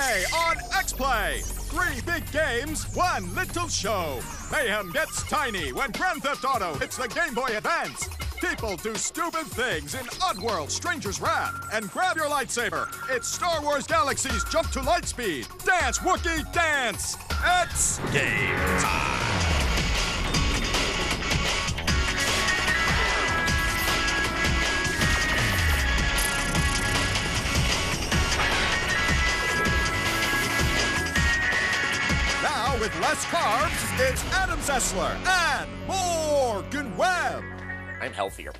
Today on X-Play, 3 big games, 1 little show. Mayhem gets tiny when Grand Theft Auto hits the Game Boy Advance. People do stupid things in Oddworld, Stranger's Wrath, and grab your lightsaber. It's Star Wars Galaxy's Jump to Lightspeed. Dance, Wookiee, dance! It's game time! Now, with less carbs, it's Adam Zessler and Morgan Webb. I'm healthier.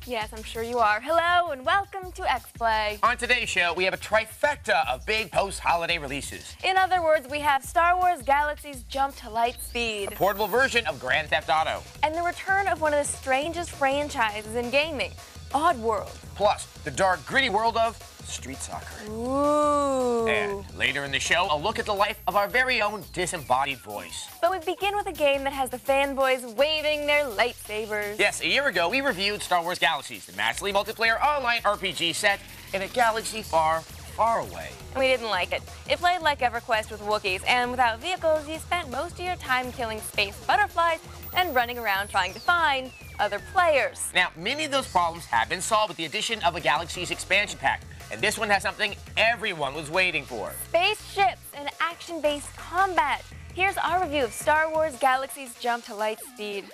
Yes, I'm sure you are. Hello and welcome to X-Play. On today's show, we have a trifecta of big post-holiday releases. In other words, we have Star Wars Galaxy's Jump to Lightspeed, A portable version of Grand Theft Auto, and the return of one of the strangest franchises in gaming, Oddworld. plus the dark, gritty world of Street Soccer. Ooh. And later in the show, a look at the life of our very own disembodied voice. But we begin with a game that has the fanboys waving their lightsabers. Yes, a year ago, we reviewed Star Wars Galaxies, the massively multiplayer online RPG set in a galaxy far, far away. We didn't like it. It played like EverQuest with Wookiees, and without vehicles, you spent most of your time killing space butterflies and running around trying to find other players. Now, many of those problems have been solved with the addition of a Galaxy's expansion pack, and this one has something everyone was waiting for. Spaceships And action-based combat. Here's our review of Star Wars Galaxy's Jump to Lightspeed.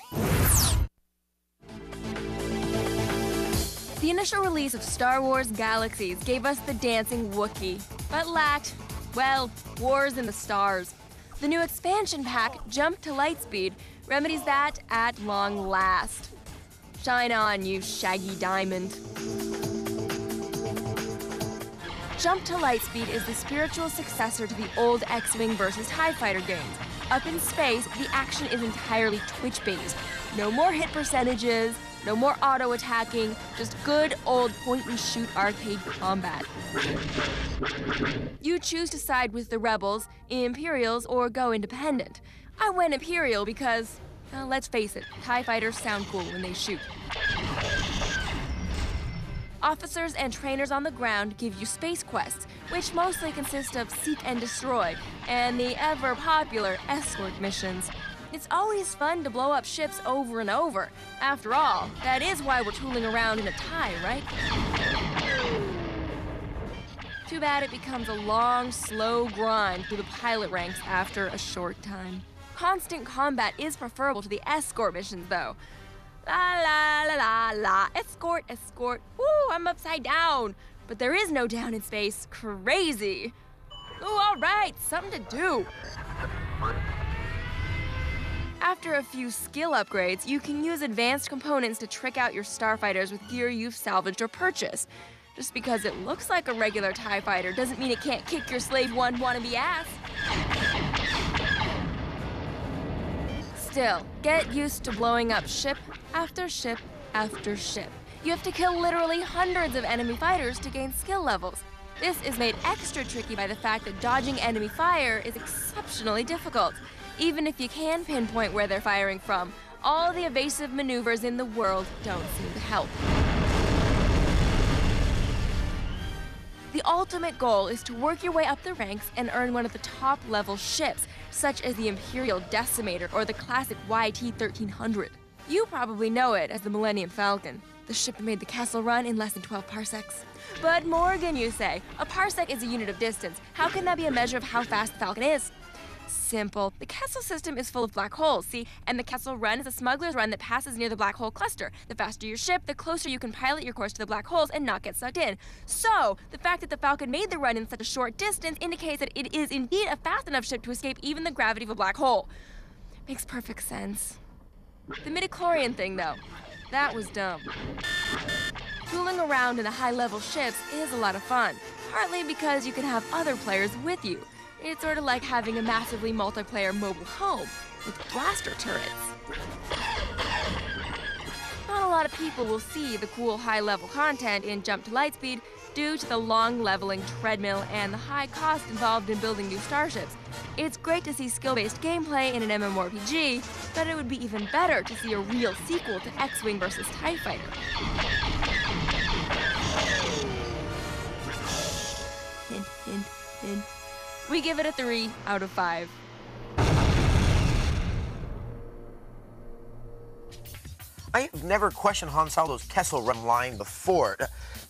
The initial release of Star Wars Galaxies gave us the dancing Wookiee, but lacked, well, wars in the stars. The new expansion pack, Jump to Lightspeed, remedies that at long last. Shine on, you shaggy diamond. Jump to Lightspeed is the spiritual successor to the old X-Wing versus TIE Fighter games. Up in space, the action is entirely twitch-based. No more hit percentages, no more auto-attacking, just good old point-and-shoot arcade combat. You choose to side with the Rebels, Imperials, or go independent. I went Imperial because, well, let's face it, TIE Fighters sound cool when they shoot. Officers and trainers on the ground give you space quests, which mostly consist of seek and destroy, and the ever-popular escort missions. It's always fun to blow up ships over and over. After all, that is why we're tooling around in a TIE, right? Too bad it becomes a long, slow grind through the pilot ranks after a short time. Constant combat is preferable to the escort missions, though. La la la la la, escort, escort, woo, I'm upside down. But there is no down in space, crazy. Ooh, all right, something to do. After a few skill upgrades, you can use advanced components to trick out your starfighters with gear you've salvaged or purchased. Just because it looks like a regular TIE fighter doesn't mean it can't kick your Slave 1 wannabe ass. Still, get used to blowing up ship after ship after ship. You have to kill literally hundreds of enemy fighters to gain skill levels. This is made extra tricky by the fact that dodging enemy fire is exceptionally difficult. Even if you can pinpoint where they're firing from, all the evasive maneuvers in the world don't seem to help. The ultimate goal is to work your way up the ranks and earn one of the top-level ships, such as the Imperial Decimator or the classic YT-1300. You probably know it as the Millennium Falcon, the ship that made the Kessel run in less than 12 parsecs. But Morgan, you say, a parsec is a unit of distance. How can that be a measure of how fast the Falcon is? Simple. The Kessel system is full of black holes, see? And the Kessel run is a smuggler's run that passes near the black hole cluster. The faster your ship, the closer you can pilot your course to the black holes and not get sucked in. So, the fact that the Falcon made the run in such a short distance indicates that it is indeed a fast enough ship to escape even the gravity of a black hole. Makes perfect sense. The midichlorian thing, though, that was dumb. Tooling around in the high-level ships is a lot of fun, partly because you can have other players with you. It's sort of like having a massively multiplayer mobile home with blaster turrets. Not a lot of people will see the cool high-level content in Jump to Lightspeed due to the long leveling treadmill and the high cost involved in building new starships. It's great to see skill-based gameplay in an MMORPG, but it would be even better to see a real sequel to X-Wing versus TIE Fighter. Hint, hint, hint. We give it a 3 out of 5. I've never questioned Han Solo's Kessel Run line before.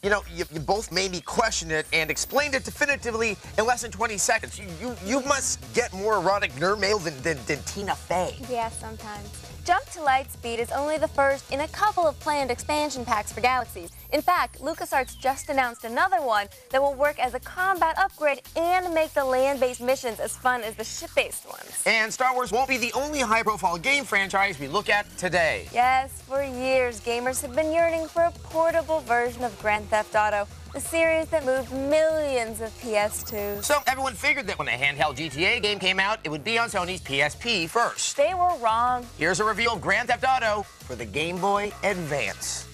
You know, you both made me question it and explained it definitively in less than 20 seconds. You must get more erotic nerd mail than Tina Fey. Yeah, sometimes. Jump to Lightspeed is only the first in a couple of planned expansion packs for Galaxies. In fact, LucasArts just announced another one that will work as a combat upgrade and make the land-based missions as fun as the ship-based ones. And Star Wars won't be the only high-profile game franchise we look at today. Yes, for years, gamers have been yearning for a portable version of Grand Theft Auto, the series that moved millions of PS2s. So everyone figured that when a handheld GTA game came out, it would be on Sony's PSP first. They were wrong. Here's a review of Grand Theft Auto for the Game Boy Advance.